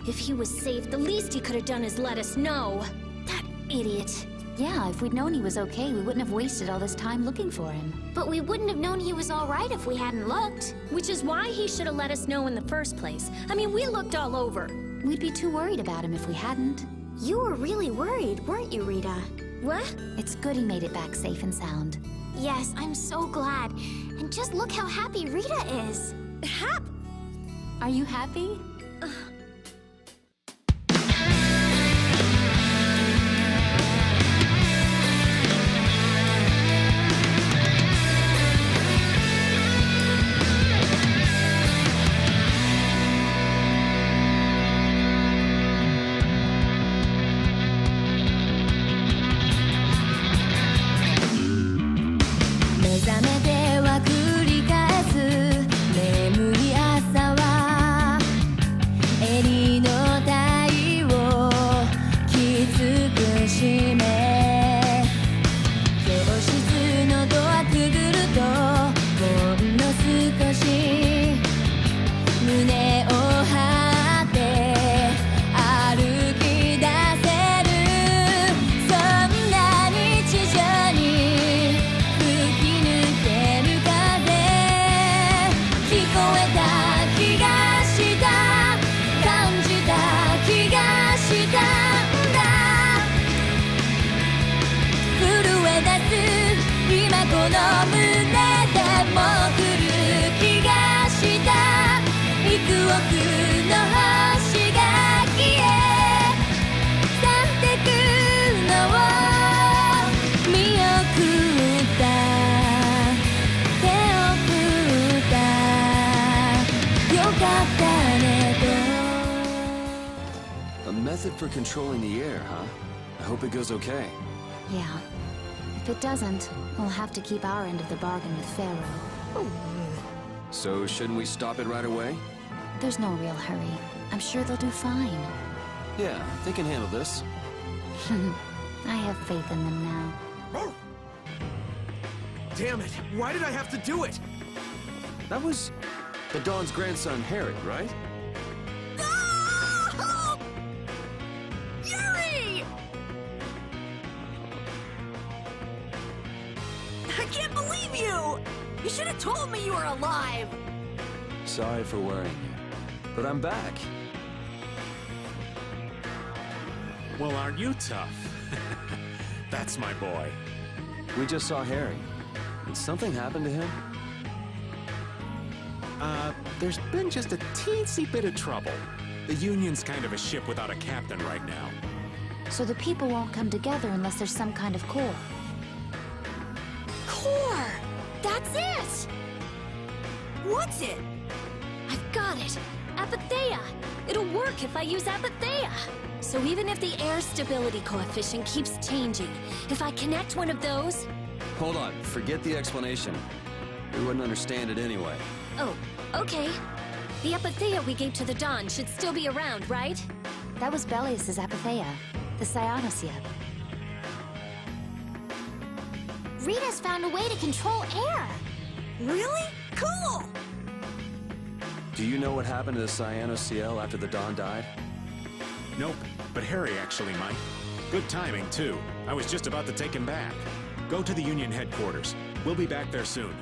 If he was safe, the least he could have done is let us know. That idiot. Yeah, if we'd known he was okay, we wouldn't have wasted all this time looking for him. But we wouldn't have known he was all right if we hadn't looked. Which is why he should have let us know in the first place. I mean, we looked all over. We'd be too worried about him if we hadn't. You were really worried, weren't you, Rita? What? It's good he made it back safe and sound. Yes, I'm so glad. And just look how happy Rita is. Are you happy? A method for controlling the air, huh? I hope it goes okay. Yeah. If it doesn't, we'll have to keep our end of the bargain with Pharaoh. So shouldn't we stop it right away? There's no real hurry. I'm sure they'll do fine. Yeah, they can handle this. I have faith in them now. Damn it! Why did I have to do it? That was the Dawn's grandson, Harry, right? No! Yuri! I can't believe you! You should have told me you were alive! Sorry for worrying you, but I'm back. Well, aren't you tough? That's my boy. We just saw Harry. Did something happen to him? There's been just a teensy bit of trouble. The Union's kind of a ship without a captain right now. So the people won't come together unless there's some kind of core. Core! That's it! What's it? I've got it! Apatheia! It'll work if I use Apatheia! So even if the air stability coefficient keeps changing, if I connect one of those... Hold on, forget the explanation. We wouldn't understand it anyway. Oh, okay. The Apatheia we gave to the Dawn should still be around, right? That was Belius's Apatheia, the Cyanosia. Rita's found a way to control air. Really? Cool! Do you know what happened to the Cyanosia after the Dawn died? Nope, but Harry actually might. Good timing, too. I was just about to take him back. Go to the Union headquarters. We'll be back there soon.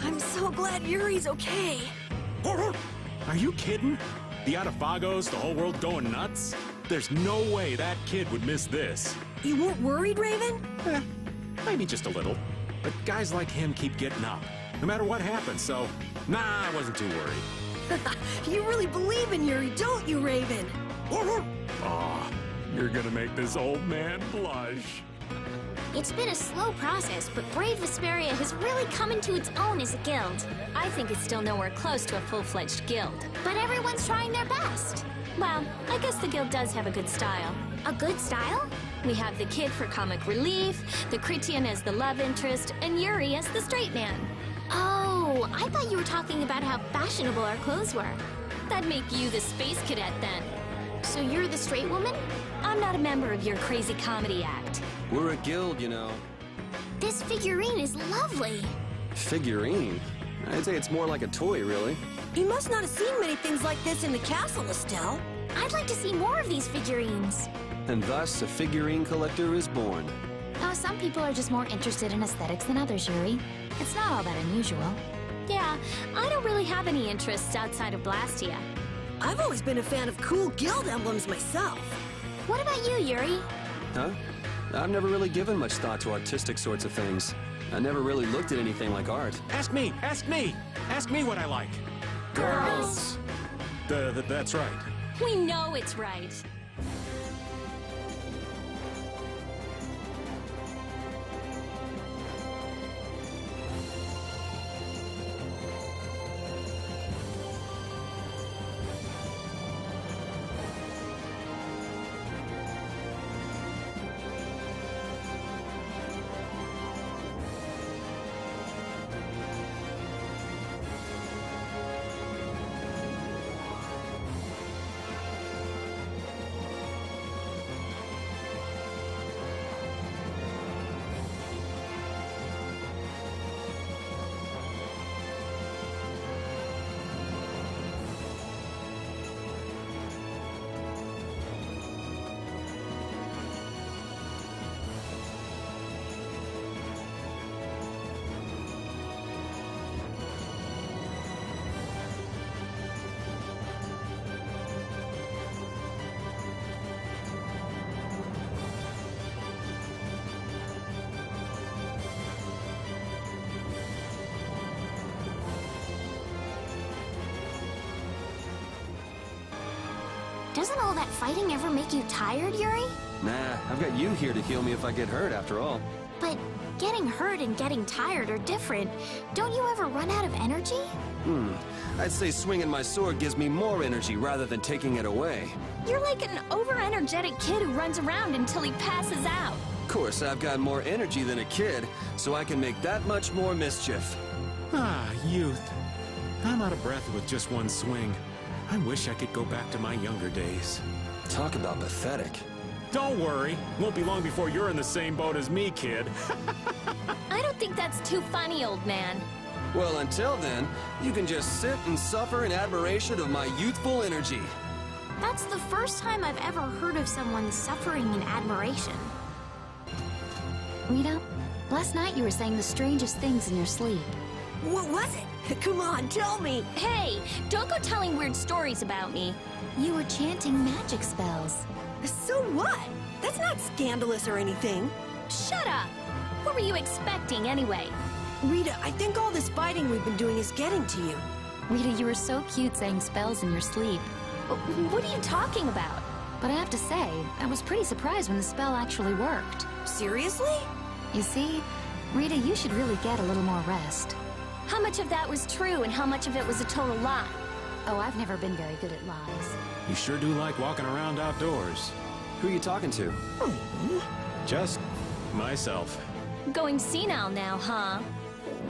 I'm so glad Yuri's okay. Are you kidding? The Atafagos, the whole world going nuts? There's no way that kid would miss this. You weren't worried, Raven? Maybe just a little. But guys like him keep getting up, no matter what happens, so... Nah, I wasn't too worried. You really believe in Yuri, don't you, Raven? Aw, you're gonna make this old man blush. It's been a slow process, but Brave Vesperia has really come into its own as a guild. I think it's still nowhere close to a full-fledged guild. But everyone's trying their best. Well, I guess the guild does have a good style. A good style? We have the kid for comic relief, the Critian as the love interest, and Yuri as the straight man. Oh, I thought you were talking about how fashionable our clothes were. That'd make you the space cadet then. So you're the straight woman? I'm not a member of your crazy comedy act. We're a guild, you know. This figurine is lovely. Figurine? I'd say it's more like a toy, really. You must not have seen many things like this in the castle, Estelle. I'd like to see more of these figurines. And thus, a figurine collector is born. Oh, some people are just more interested in aesthetics than others, Yuri. It's not all that unusual. Yeah, I don't really have any interests outside of Blastia. I've always been a fan of cool guild emblems myself. What about you, Yuri? Huh? I've never really given much thought to artistic sorts of things. I never really looked at anything like art. Ask me! Ask me! Ask me what I like! Girls! That's right. We know it's right. Doesn't all that fighting ever make you tired, Yuri? Nah, I've got you here to heal me if I get hurt, after all. But getting hurt and getting tired are different. Don't you ever run out of energy? I'd say swinging my sword gives me more energy rather than taking it away. You're like an over-energetic kid who runs around until he passes out. Of course, I've got more energy than a kid, so I can make that much more mischief. Ah, youth. I'm out of breath with just one swing. I wish I could go back to my younger days. Talk about pathetic. Don't worry. Won't be long before you're in the same boat as me, kid. I don't think that's too funny, old man. Well, until then, you can just sit and suffer in admiration of my youthful energy. That's the first time I've ever heard of someone suffering in admiration. Rita, last night you were saying the strangest things in your sleep. What was it? Come on, tell me. Hey, don't go telling weird stories about me. You were chanting magic spells. So what? That's not scandalous or anything. Shut up! What were you expecting, anyway? Rita, I think all this fighting we've been doing is getting to you. Rita, you were so cute saying spells in your sleep. What are you talking about? But I have to say, I was pretty surprised when the spell actually worked. Seriously? You see, Rita, you should really get a little more rest. How much of that was true and how much of it was a total lie? Oh, I've never been very good at lies. You sure do like walking around outdoors. Who are you talking to? Just myself. Going senile now, huh?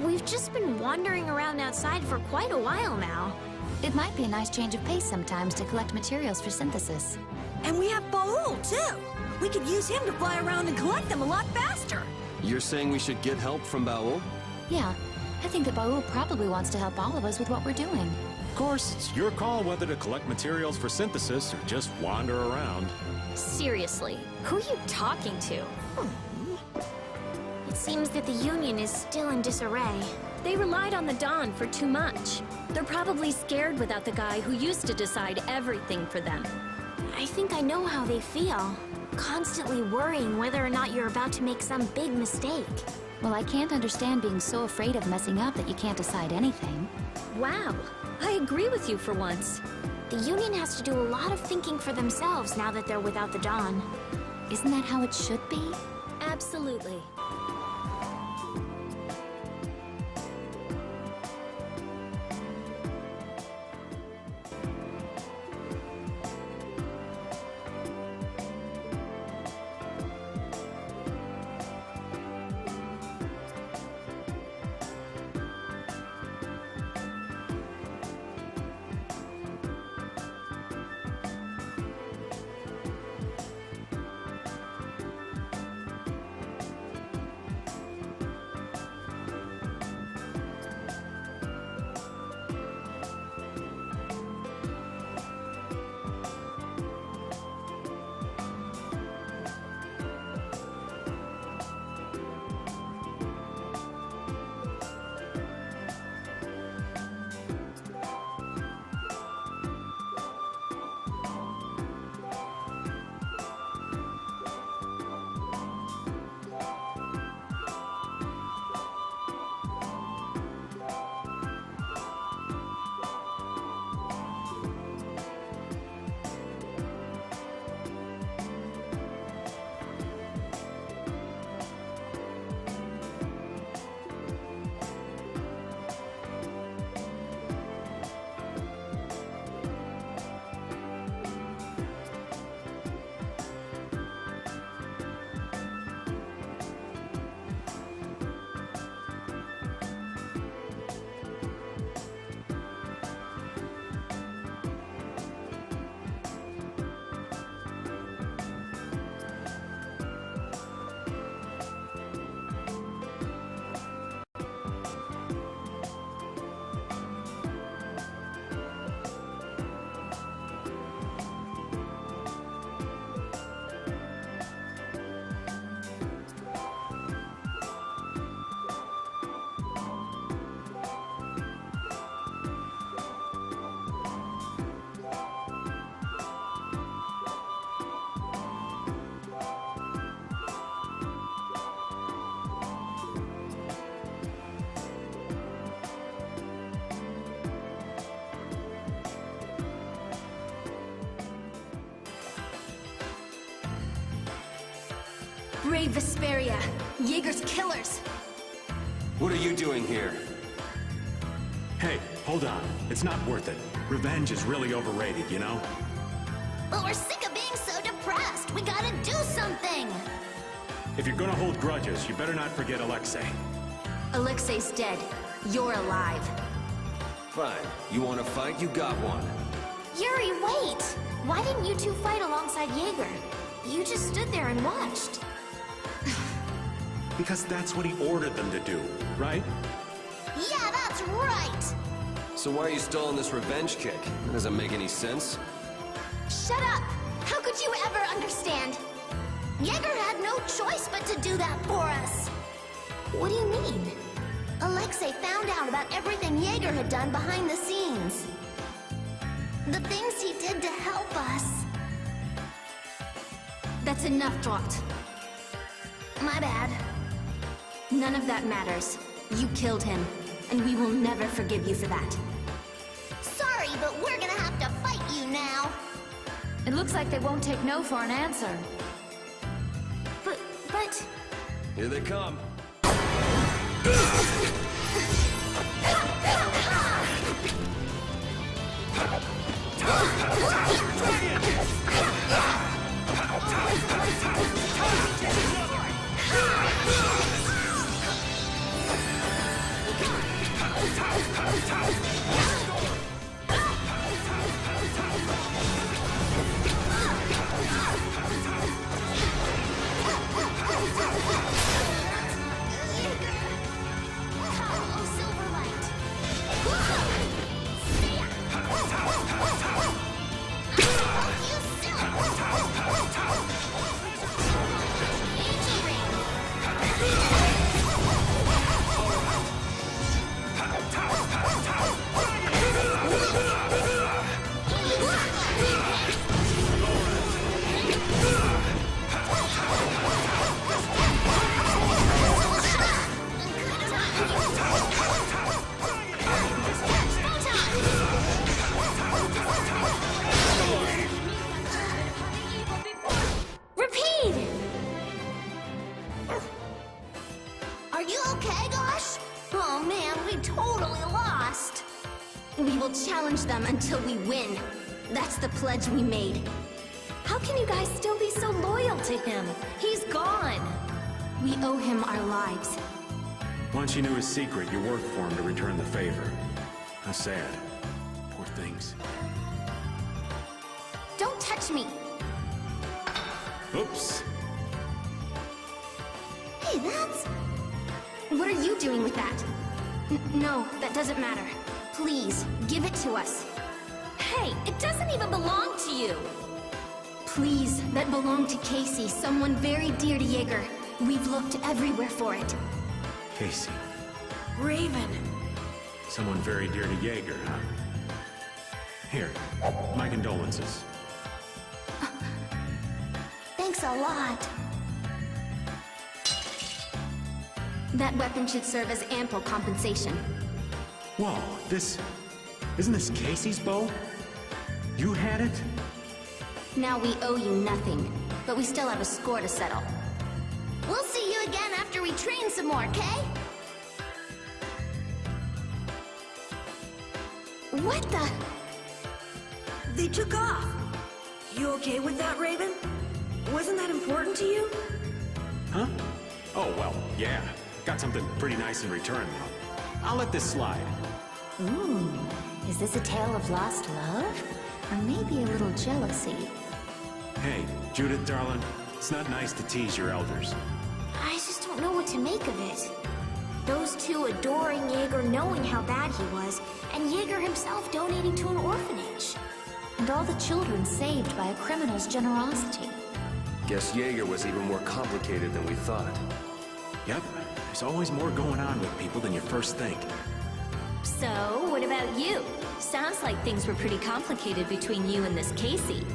We've just been wandering around outside for quite a while now. It might be a nice change of pace sometimes to collect materials for synthesis. And we have Baul, too. We could use him to fly around and collect them a lot faster. You're saying we should get help from Baul? Yeah, I think that Baul probably wants to help all of us with what we're doing. Of course, it's your call whether to collect materials for synthesis or just wander around. Seriously, who are you talking to? It seems that the Union is still in disarray. They relied on the Dawn for too much. They're probably scared without the guy who used to decide everything for them. I think I know how they feel. Constantly worrying whether or not you're about to make some big mistake. Well, I can't understand being so afraid of messing up that you can't decide anything. Wow, I agree with you for once. The Union has to do a lot of thinking for themselves now that they're without the Dawn. Isn't that how it should be? Absolutely. Brave Vesperia, Jaeger's killers. What are you doing here? Hey, hold on. It's not worth it. Revenge is really overrated, you know? But we're sick of being so depressed. We gotta do something. If you're gonna hold grudges, you better not forget Alexei. Alexei's dead. You're alive. Fine. You want to fight? You got one. Yuri, wait! Why didn't you two fight alongside Jaeger? You just stood there and watched. Because that's what he ordered them to do, right? Yeah, that's right! So why are you still on this revenge kick? That doesn't make any sense. Shut up! How could you ever understand? Jaeger had no choice but to do that for us. What do you mean? Alexei found out about everything Jaeger had done behind the scenes. The things he did to help us. That's enough, Drot. My bad. None of that matters. You killed him, and we will never forgive you for that. Sorry, but we're gonna have to fight you now. It looks like they won't take no for an answer. But... Here they come. totally lost. We will challenge them until we win. That's the pledge we made. How can you guys still be so loyal to him? He's gone. We owe him our lives. Once you knew his secret, you worked for him to return the favor. How sad. Poor things. Don't touch me. Oops. Hey, that's... What are you doing with that? No, that doesn't matter. Please, give it to us. Hey, it doesn't even belong to you. Please, that belonged to Casey, someone very dear to Jaeger. We've looked everywhere for it. Casey. Raven. Someone very dear to Jaeger, huh? Here, my condolences. Thanks a lot. That weapon should serve as ample compensation. Whoa, isn't this Casey's bow? You had it? Now we owe you nothing, but we still have a score to settle. We'll see you again after we train some more, okay? What the? They took off. You okay with that, Raven? Wasn't that important to you? Huh? Oh, well, yeah. Got something pretty nice in return, though. I'll let this slide. Ooh, is this a tale of lost love? Or maybe a little jealousy? Hey, Judith, darling, it's not nice to tease your elders. I just don't know what to make of it. Those two adoring Jaeger knowing how bad he was, and Jaeger himself donating to an orphanage. And all the children saved by a criminal's generosity. Guess Jaeger was even more complicated than we thought. Yep, there's always more going on with people than you first think. So, what about you? Sounds like things were pretty complicated between you and this Casey.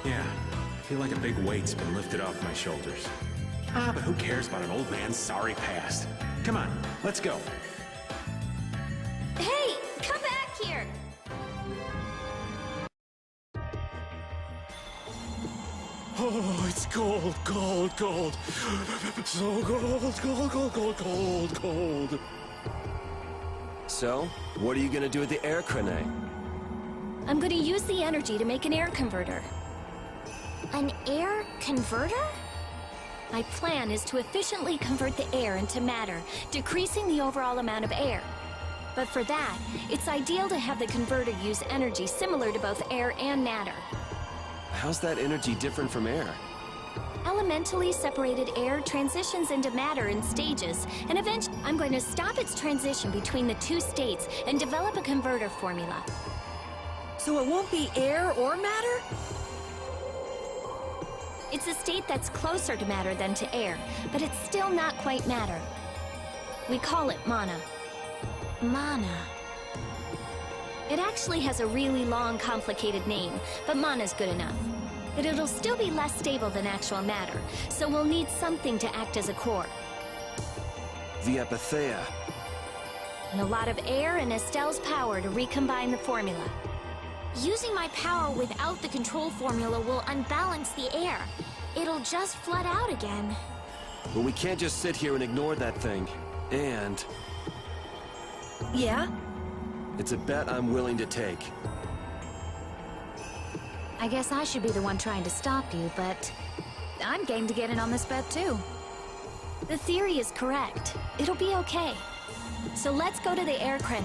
Yeah, I feel like a big weight's been lifted off my shoulders. Ah, but who cares about an old man's sorry past? Come on, let's go. Hey, come back here! Oh, it's cold, cold, cold. So cold, cold, cold, cold, cold, cold. So, what are you gonna do with the air crane? I'm gonna use the energy to make an air converter. An air converter? My plan is to efficiently convert the air into matter, decreasing the overall amount of air. But for that, it's ideal to have the converter use energy similar to both air and matter. How's that energy different from air? Elementally separated air transitions into matter in stages, and eventually I'm going to stop its transition between the two states and develop a converter formula. So it won't be air or matter? It's a state that's closer to matter than to air, but it's still not quite matter. We call it mana. Mana. It actually has a really long, complicated name, but mana's good enough. But it'll still be less stable than actual matter, so we'll need something to act as a core. The Vesperia. And a lot of air and Estelle's power to recombine the formula. Using my power without the control formula will unbalance the air. It'll just flood out again. But we can't just sit here and ignore that thing. And Yeah? it's a bet I'm willing to take. I guess I should be the one trying to stop you, but I'm game to get in on this bet too. The theory is correct. It'll be okay. So let's go to the air crane.